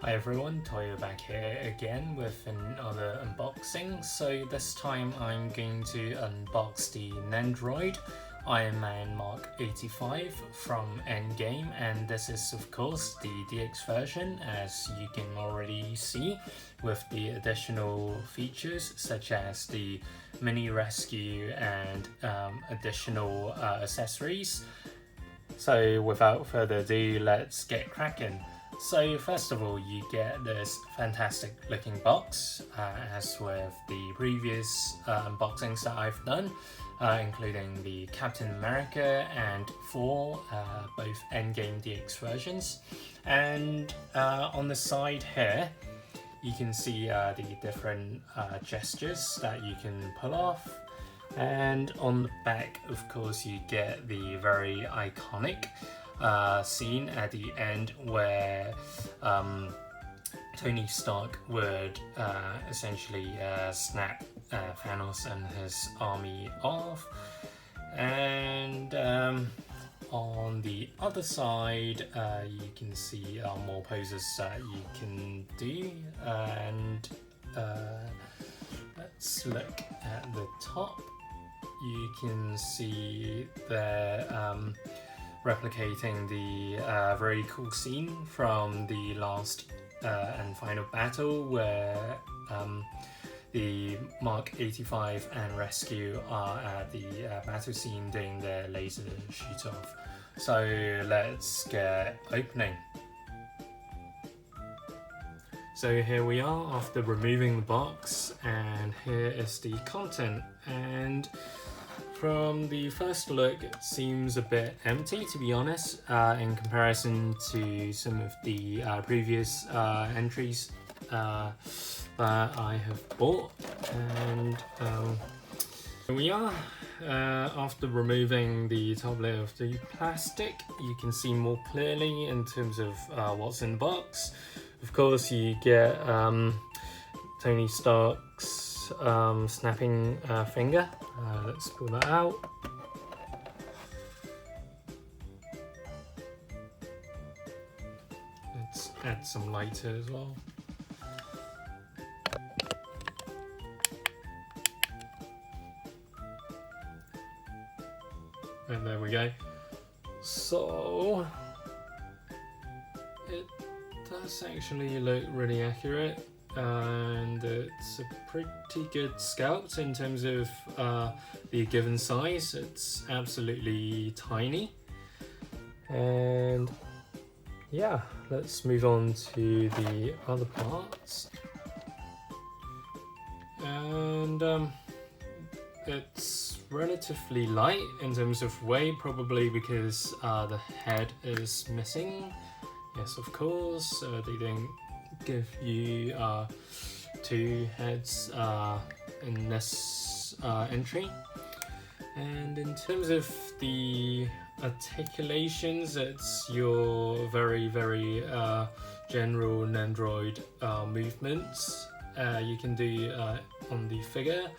Hi everyone, Toyo back here again with another unboxing. So this time I'm going to unbox the Nendroid Ironman Mark 85 from Endgame, and this is of course the DX version, as you can already see, with the additional features such as the mini rescue and additional accessories. So without further ado, let's get cracking. So first of all, you get this fantastic looking box, as with the previous unboxings that I've done, including the Captain America and Thor, both Endgame DX versions. And on the side here, you can see the different gestures that you can pull off. And on the back, of course, you get the very iconic scene at the end where Tony Stark would essentially snap Thanos and his army off. And on the other side, you can see more poses that you can do. And let's look at the top. You can see there replicating the very cool scene from the last and final battle where the Mark 85 and Rescue are at the battle scene doing their laser shoot off. So let's get opening. So here we are after removing the box, and here is the content. And from the first look, it seems a bit empty, to be honest, in comparison to some of the previous entries that I have bought. And here we are. After removing the top layer of the plastic, you can see more clearly in terms of what's in the box. Of course, you get Tony Stark's snapping finger. Let's pull that out. Let's add some lighter as well. And there we go. So it does actually look really accurate, and it's a pretty good sculpt in terms of the given size. It's absolutely tiny. And yeah, let's move on to the other parts. And it's relatively light in terms of weight, probably because the head is missing. Yes, of course, they don't give you two heads in this entry. And in terms of the articulations, it's your very general Nendroid movements you can do on the figure.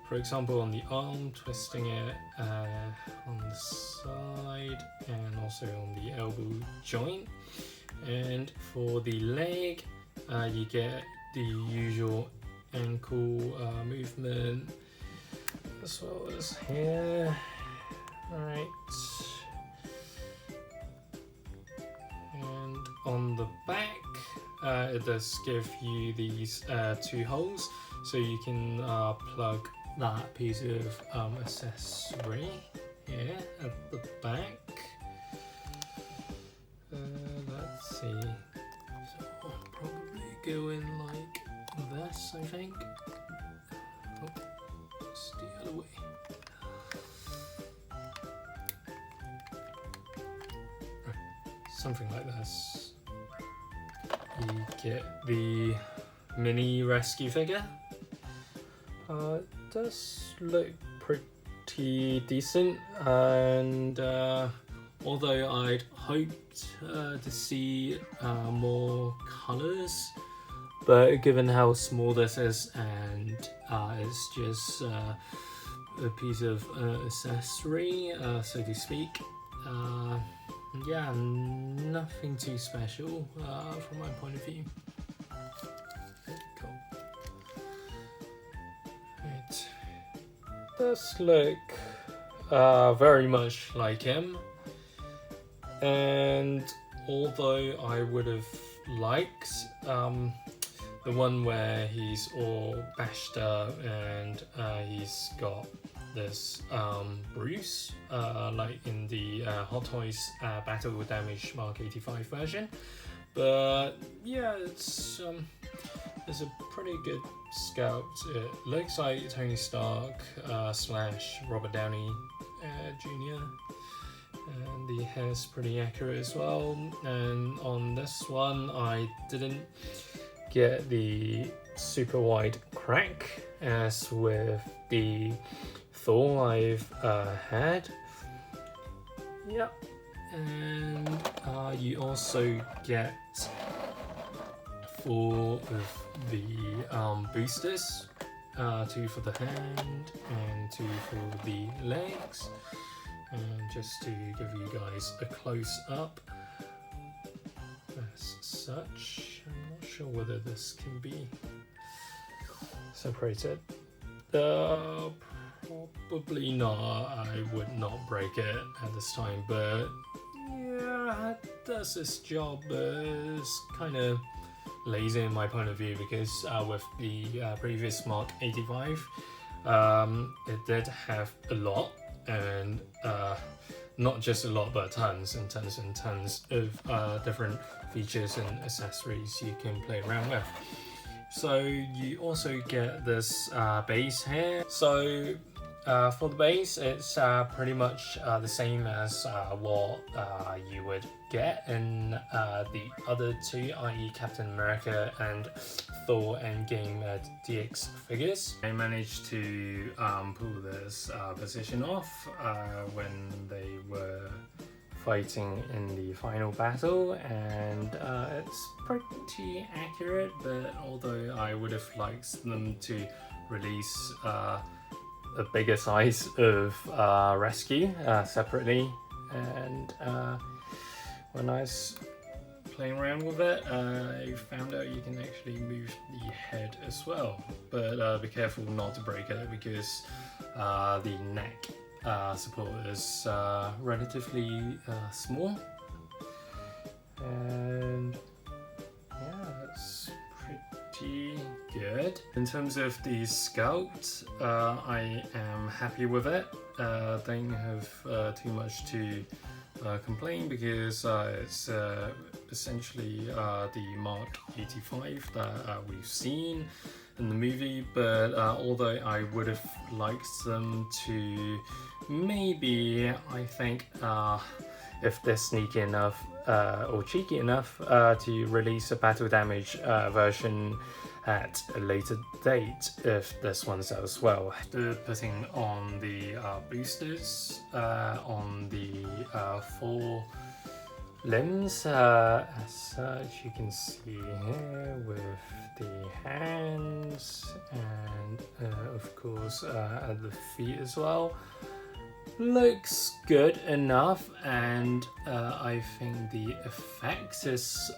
For example, on the arm, twisting it on the side and also on the elbow joint. And for the leg, you get the usual ankle movement, as well as here. Alright. And on the back, it does give you these two holes, so you can plug that piece of accessory here at the back. Let's see. So I'll probably go in like this, I think. Oh, it's the other way. Right. Something like this. You get the mini rescue figure. It does look pretty decent, and although I'd hoped to see more colours, but given how small this is and it's just a piece of accessory, so to speak, yeah, nothing too special from my point of view. Cool. It does look very much like him, and although I would have liked the one where he's all bashed up and he's got this bruise, like in the Hot Toys Battle Damage Mark 85 version. But yeah, it's a pretty good sculpt. It looks like Tony Stark slash Robert Downey Jr. And the hair's pretty accurate as well. And on this one, I didn't get the super wide crack as with the Thor I've had. Yep. And you also get 4 of the boosters, 2 for the hand and 2 for the legs. And just to give you guys a close up as such. I'm not sure whether this can be separated. Probably not. I would not break it at this time, but yeah, it does its job. It's kind of lazy in my point of view because with the previous Mark 85, it did have a lot, and not just a lot, but tons and tons and tons of different features and accessories you can play around with. So you also get this base here. So for the base, it's pretty much the same as what you would get in the other 2, i.e. Captain America and Thor Endgame DX figures. I managed to pull this position off when they were fighting in the final battle, and it's pretty accurate, but although I would have liked them to release a bigger size of rescue separately, and when I was playing around with it, I found out you can actually move the head as well, but be careful not to break it because the neck support is relatively small, and yeah, it's pretty good. In terms of the sculpt, I am happy with it. Don't have too much to complain because it's essentially the Mark 85 that we've seen in the movie, but although I would have liked them to maybe, I think, if they're sneaky enough or cheeky enough to release a battle damage version at a later date if this one sells well. After putting on the boosters on the 4 limbs, as such, you can see here with the hands and of course at the feet as well. Looks good enough, and I think the effect is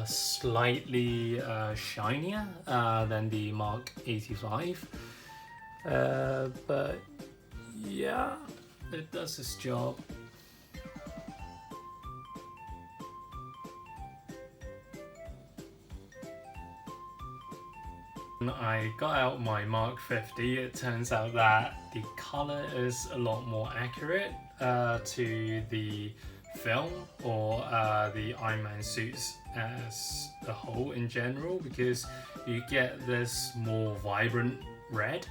slightly shinier than the Mark 85, but yeah, it does its job. When I got out my Mark 50, it turns out that the color is a lot more accurate to the film or the Ironman suits as a whole in general, because you get this more vibrant red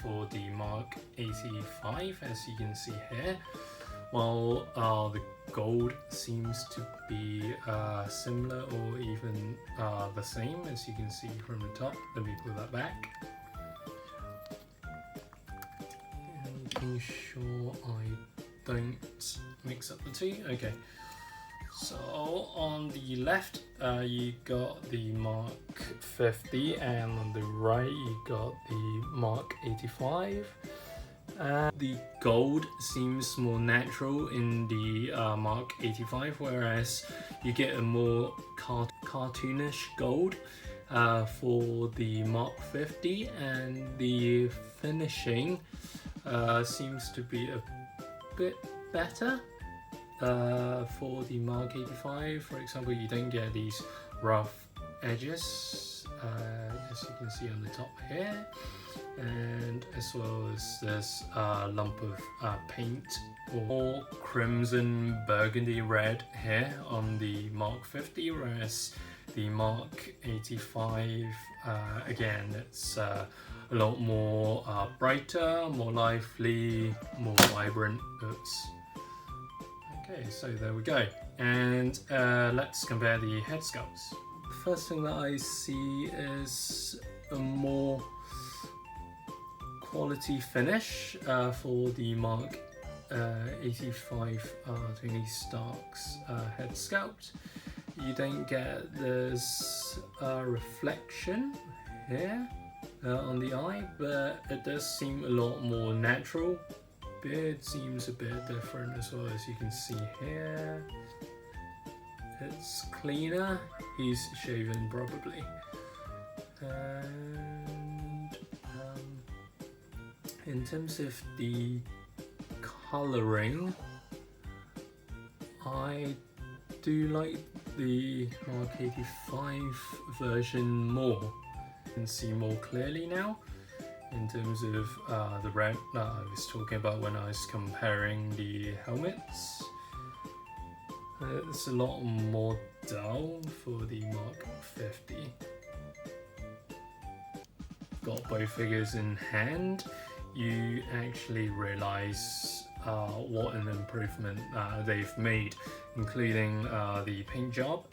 for the Mark 85, as you can see here, while the gold seems to be similar or even the same, as you can see from the top. Let me pull that back. And making sure I don't mix up the 2. Okay. So on the left, you got the Mark 50, and on the right, you got the Mark 85. The gold seems more natural in the Mark 85, whereas you get a more cartoonish gold for the Mark 50, and the finishing seems to be a bit better for the Mark 85. For example, you don't get these rough edges, as you can see on the top here, and as well as this lump of paint or crimson burgundy red here on the Mark 50, whereas the Mark 85 again, it's a lot more brighter, more lively, more vibrant. Oops. Okay, so there we go, and let's compare the head sculpts. The first thing that I see is a more quality finish for the Mark 85 Tony Stark's head sculpt. You don't get this reflection here on the eye, but it does seem a lot more natural. Beard seems a bit different as well, as you can see here. It's cleaner. He's shaven probably. And in terms of the colouring, I do like the Mark 85 version more. You can see more clearly now in terms of the red that I was talking about when I was comparing the helmets. It's a lot more dull for the Mark 50. Got both figures in hand, you actually realise what an improvement they've made, including the paint job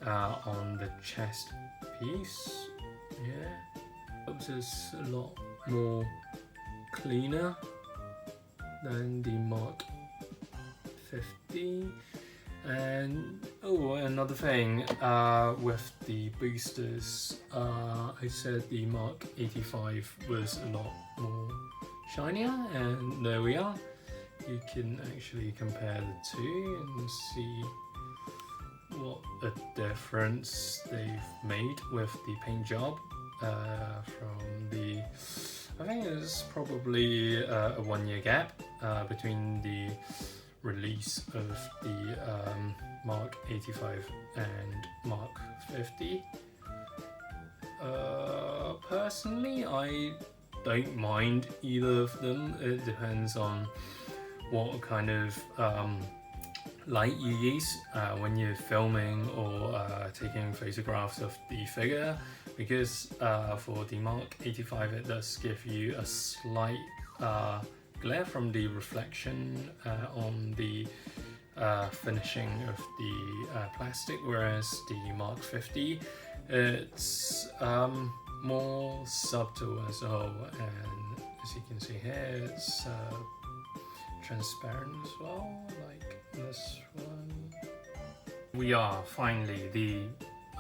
on the chest piece. Yeah, it is a lot more cleaner than the Mark 50. And oh, another thing with the boosters, I said the Mark 85 was a lot more shinier, and there we are. You can actually compare the two and see what a difference they've made with the paint job from the, I think it's probably a 1 year gap between the release of the Mark 85 and Mark 50. Personally, I don't mind either of them. It depends on what kind of light you use when you're filming or taking photographs of the figure, because for the Mark 85 it does give you a slight glare from the reflection on the finishing of the plastic, whereas the Mark 50 it's more subtle as a whole, and as you can see here it's transparent as well, like this one. We are finally the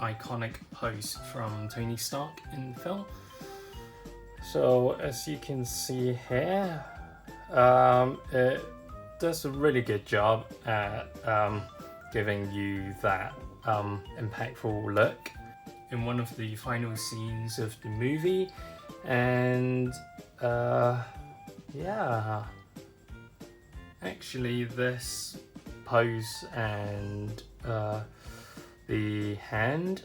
iconic pose from Tony Stark in film. So as you can see here, it does a really good job at giving you that impactful look in one of the final scenes of the movie. And yeah, actually this pose and the hand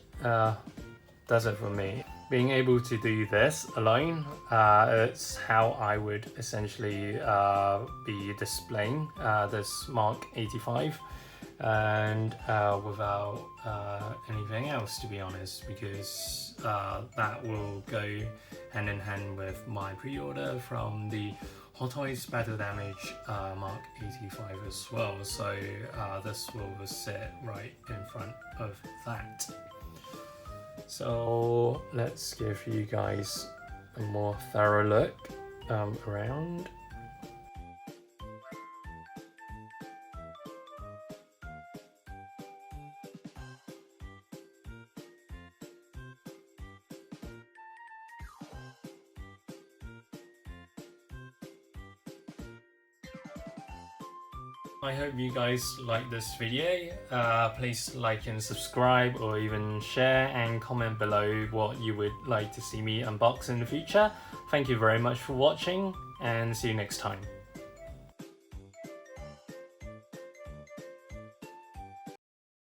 does it for me. Being able to do this alone, it's how I would essentially be displaying this Mark 85, and without anything else, to be honest, because that will go hand in hand with my pre-order from the Hot Toys Battle Damage Mark 85 as well, so this will sit right in front of that. So let's give you guys a more thorough look around. I hope you guys like this video. Please like and subscribe, or even share and comment below what you would like to see me unbox in the future. Thank you very much for watching, and see you next time.